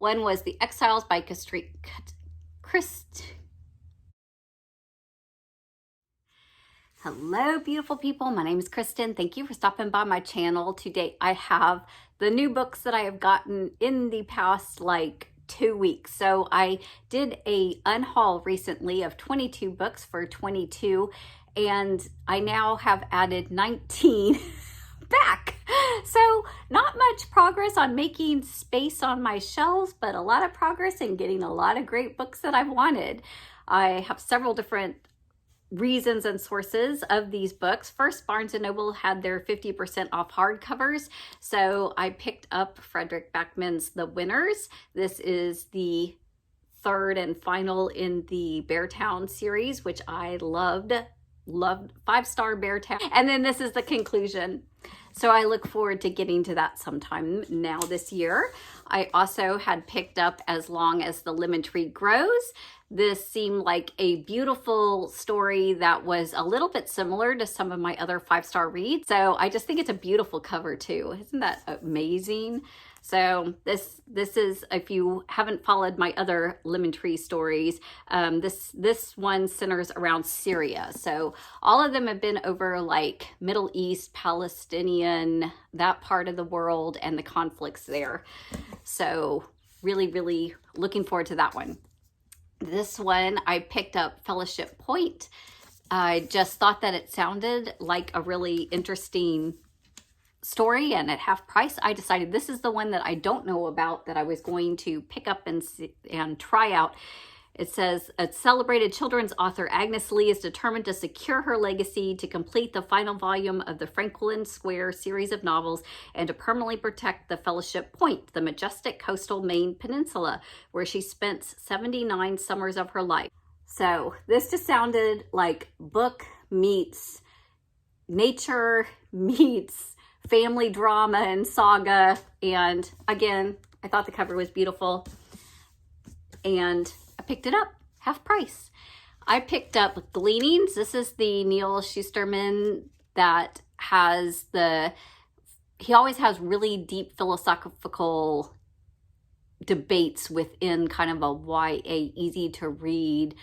One was The Exiles by Hello, beautiful people. My name is Kristen. Thank you for stopping by my channel. Today I have the new books that I have gotten in the past like 2 weeks. So I did a unhaul recently of 22 books for 22, and I now have added 19 back. So not much progress on making space on my shelves, but a lot of progress in getting a lot of great books that I've wanted. I have several different reasons and sources of these books. First, Barnes & Noble had their 50% off hardcovers, so I picked up Frederick Backman's The Winners. This is the third and final in the Beartown series, which I loved 5-star Beartown. And then this is the conclusion. So I look forward to getting to that sometime now this year. I also had picked up As Long as the Lemon Tree Grows. This seemed like a beautiful story that was a little bit similar to some of my other 5-star reads. So I just think it's a beautiful cover too. Isn't that amazing? So this is, if you haven't followed my other Lemon Tree stories, this one centers around Syria. So all of them have been over like Middle East, Palestinian, that part of the world, and the conflicts there. So really, really looking forward to that one. This one I picked up Fellowship Point. I just thought that it sounded like a really interesting story, and at half price I decided this is the one that I don't know about that I was going to pick up and try out. It says, a celebrated children's author, Agnes Lee, is determined to secure her legacy, to complete the final volume of the Franklin Square series of novels, and to permanently protect the Fellowship Point, the majestic coastal Maine peninsula, where she spent 79 summers of her life. So this just sounded like book meets nature meets family drama and saga. And again, I thought the cover was beautiful, and I picked it up half price. I picked up Gleanings. This is the Neal Shusterman that has he always has really deep philosophical debates within kind of a YA, easy to read,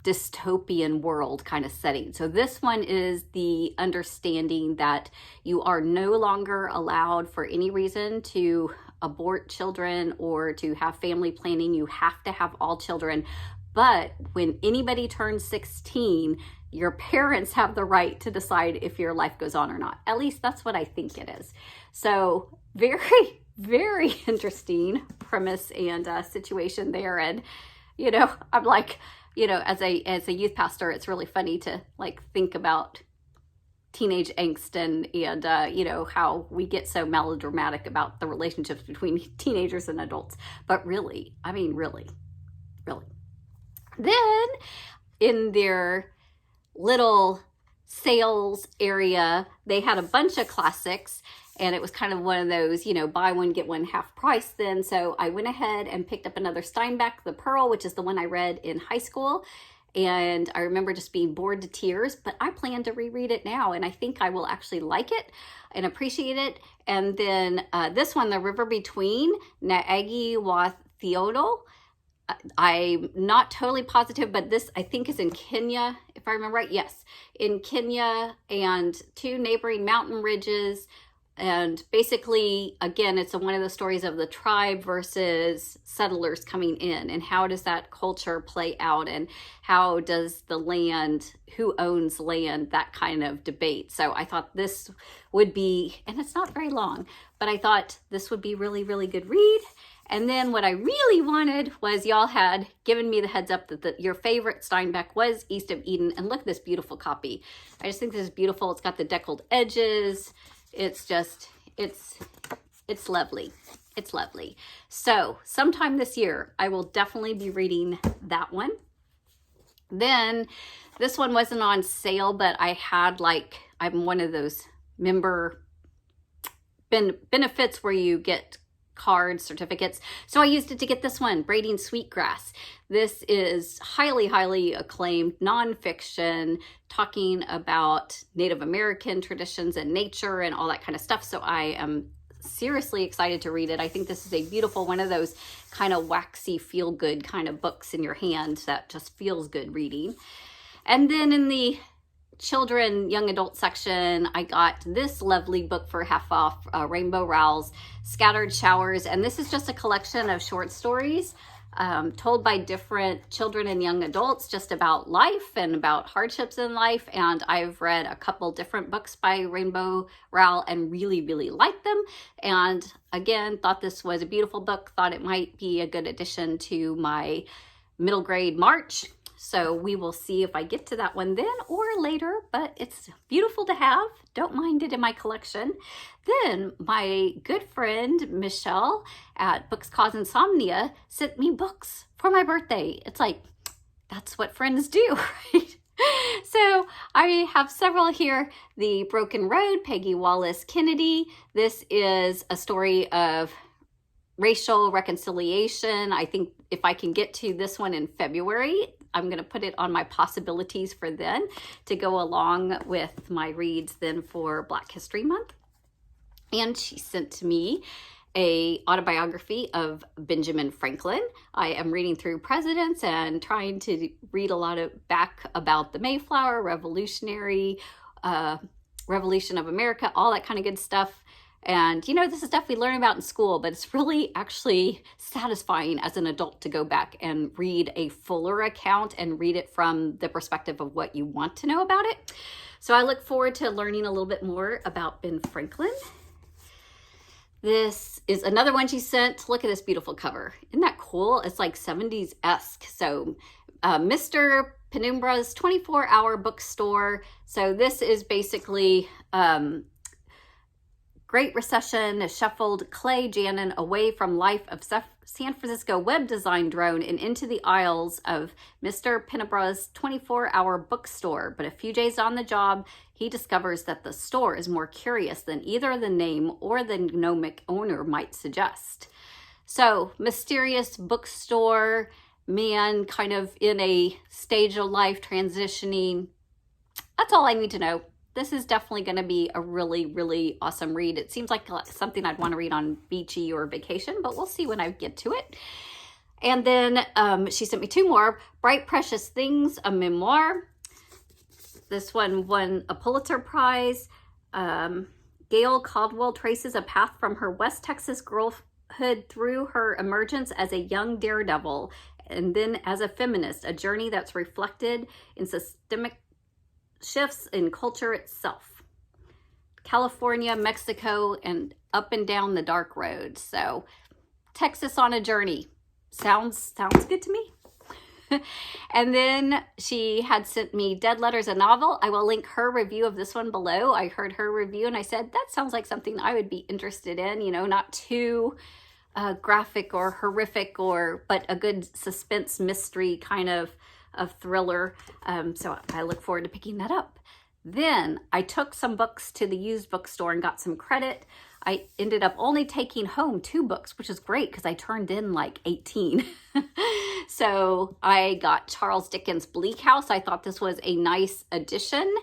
dystopian world kind of setting. So this one is the understanding that you are no longer allowed for any reason to abort children or to have family planning. You have to have all children. But when anybody turns 16, your parents have the right to decide if your life goes on or not. At least that's what I think it is. So very, very interesting premise and situation there. And, you know, I'm like, you know, as a youth pastor, it's really funny to like think about teenage angst and you know, how we get so melodramatic about the relationships between teenagers and adults. But really, I mean, really. Then in their little sales area, they had a bunch of classics, and it was kind of one of those, you know, buy one, get one half price then. So I went ahead and picked up another Steinbeck, The Pearl, which is the one I read in high school. And I remember just being bored to tears, but I plan to reread it now, and I think I will actually like it and appreciate it. And then this one, The River Between Ngugi wa Thiongo. I'm not totally positive, but this I think is in Kenya, if I remember right. Yes, in Kenya, and 2 neighboring mountain ridges. And basically, again, it's one of the stories of the tribe versus settlers coming in, and how does that culture play out, and how does the land, who owns land, that kind of debate. So I thought this would be, and it's not very long, but I thought this would be really, really good read. And then what I really wanted was, y'all had given me the heads up that your favorite Steinbeck was East of Eden, and look at this beautiful copy. I just think this is beautiful. It's got the deckled edges. It's just, it's lovely. It's lovely. So sometime this year, I will definitely be reading that one. Then this one wasn't on sale, but I had like, I'm one of those member benefits where you get cards, certificates. So I used it to get this one, Braiding Sweetgrass. This is highly, highly acclaimed nonfiction, talking about Native American traditions and nature and all that kind of stuff. So I am seriously excited to read it. I think this is a beautiful, one of those kind of waxy, feel-good kind of books in your hand that just feels good reading. And then in the children, young adult section, I got this lovely book for half off, Rainbow Rowell's Scattered Showers. And this is just a collection of short stories told by different children and young adults, just about life and about hardships in life. And I've read a couple different books by Rainbow Rowell and really, really liked them. And again, thought this was a beautiful book, thought it might be a good addition to my middle grade March. So we will see if I get to that one then or later, but it's beautiful to have. Don't mind it in my collection. Then my good friend Michelle at Books Cause Insomnia sent me books for my birthday. It's like, that's what friends do, right? So I have several here. The Broken Road, Peggy Wallace Kennedy. This is a story of racial reconciliation. I think if I can get to this one in February, I'm going to put it on my possibilities for then to go along with my reads then for Black History Month. And she sent to me a autobiography of Benjamin Franklin. I am reading through Presidents and trying to read a lot of back about the Mayflower, Revolution of America, all that kind of good stuff. And, you know, this is stuff we learn about in school, but it's really actually satisfying as an adult to go back and read a fuller account and read it from the perspective of what you want to know about it. So I look forward to learning a little bit more about Ben Franklin. This is another one she sent. Look at this beautiful cover. Isn't that cool? It's like 70s-esque. So Mr. Penubras 24-hour bookstore. So this is basically Great Recession has shuffled Clay Janin away from life of San Francisco web design drone and into the aisles of Mr. Penubras' 24-hour bookstore. But a few days on the job, he discovers that the store is more curious than either the name or the gnomic owner might suggest. So, mysterious bookstore, man kind of in a stage of life transitioning. That's all I need to know. This is definitely going to be a really, really awesome read. It seems like something I'd want to read on beachy or vacation, but we'll see when I get to it. And then she sent me two more. Bright Precious Things, a memoir. This one won a Pulitzer Prize. Gail Caldwell traces a path from her West Texas girlhood through her emergence as a young daredevil and then as a feminist, a journey that's reflected in systemic shifts in culture itself. California, Mexico, and up and down the dark road. So Texas on a journey. Sounds good to me. And then she had sent me Dead Letters, a novel. I will link her review of this one below. I heard her review and I said, that sounds like something I would be interested in, you know, not too graphic or horrific, but a good suspense mystery kind of thriller. So I look forward to picking that up. Then I took some books to the used bookstore and got some credit. I ended up only taking home 2 books, which is great because I turned in like 18. So I got Charles Dickens' Bleak House. I thought this was a nice addition.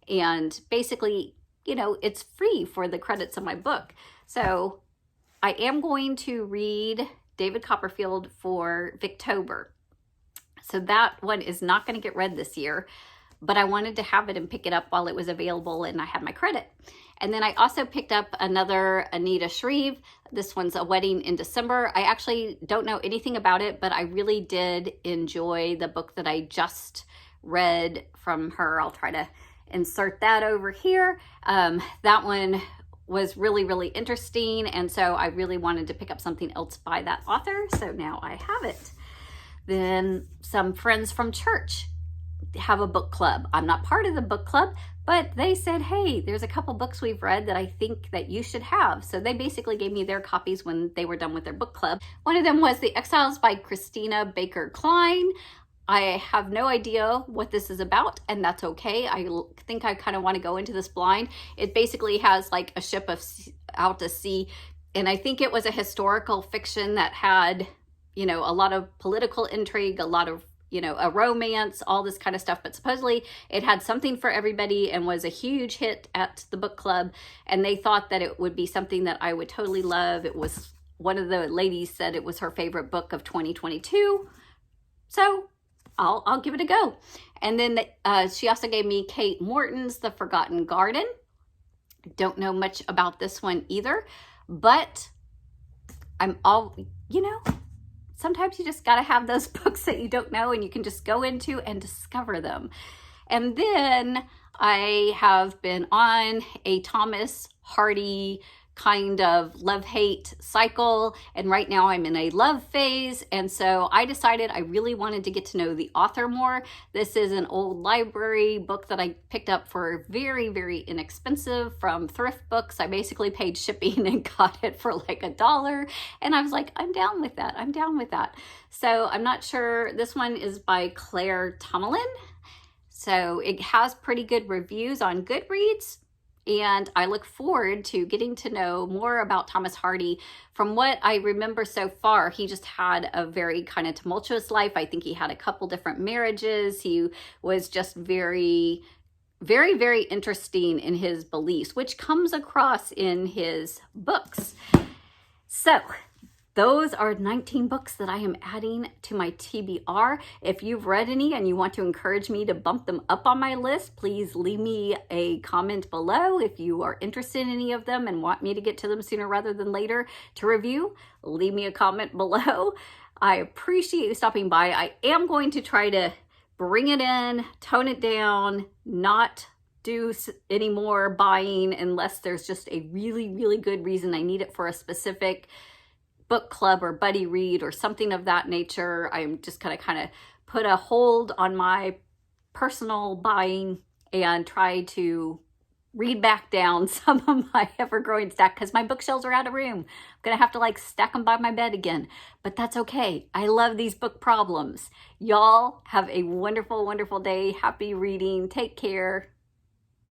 And basically, you know, it's free for the credits of my book. So I am going to read David Copperfield for Victober. So that one is not going to get read this year, but I wanted to have it and pick it up while it was available and I had my credit. And then I also picked up another Anita Shreve. This one's A Wedding in December. I actually don't know anything about it, but I really did enjoy the book that I just read from her. I'll try to insert that over here. That one was really, really interesting. And so I really wanted to pick up something else by that author. So now I have it. Then some friends from church have a book club. I'm not part of the book club, but they said, hey, there's a couple books we've read that I think that you should have. So they basically gave me their copies when they were done with their book club. One of them was The Exiles by Christina Baker Kline. I have no idea what this is about, and that's okay. I think I kind of want to go into this blind. It basically has like a ship out to sea, and I think it was a historical fiction that had, you know, a lot of political intrigue, a lot of, you know, a romance, all this kind of stuff. But supposedly it had something for everybody and was a huge hit at the book club. And they thought that it would be something that I would totally love. It was, one of the ladies said it was her favorite book of 2022. So I'll give it a go. And then she also gave me Kate Morton's The Forgotten Garden. Don't know much about this one either, but you know, sometimes you just got to have those books that you don't know and you can just go into and discover them. And then I have been on a Thomas Hardy kind of love-hate cycle, and right now I'm in a love phase, and so I decided I really wanted to get to know the author more. This is an old library book that I picked up for very, very inexpensive from thrift books. I basically paid shipping and got it for like $1, and I was like, I'm down with that. I'm down with that. So I'm not sure. This one is by Claire Tomlin, so it has pretty good reviews on Goodreads. And I look forward to getting to know more about Thomas Hardy. From what I remember so far, he just had a very kind of tumultuous life. I think he had a couple different marriages. He was just very, very, very interesting in his beliefs, which comes across in his books. So those are 19 books that I am adding to my TBR. If you've read any and you want to encourage me to bump them up on my list, please leave me a comment below. If you are interested in any of them and want me to get to them sooner rather than later to review, leave me a comment below. I appreciate you stopping by. I am going to try to bring it in, tone it down, not do any more buying unless there's just a really, really good reason I need it for a specific book club or buddy read or something of that nature. I'm just gonna kind of put a hold on my personal buying and try to read back down some of my ever-growing stack because my bookshelves are out of room. I'm gonna have to like stack them by my bed again, but that's okay. I love these book problems. Y'all have a wonderful, wonderful day. Happy reading. Take care.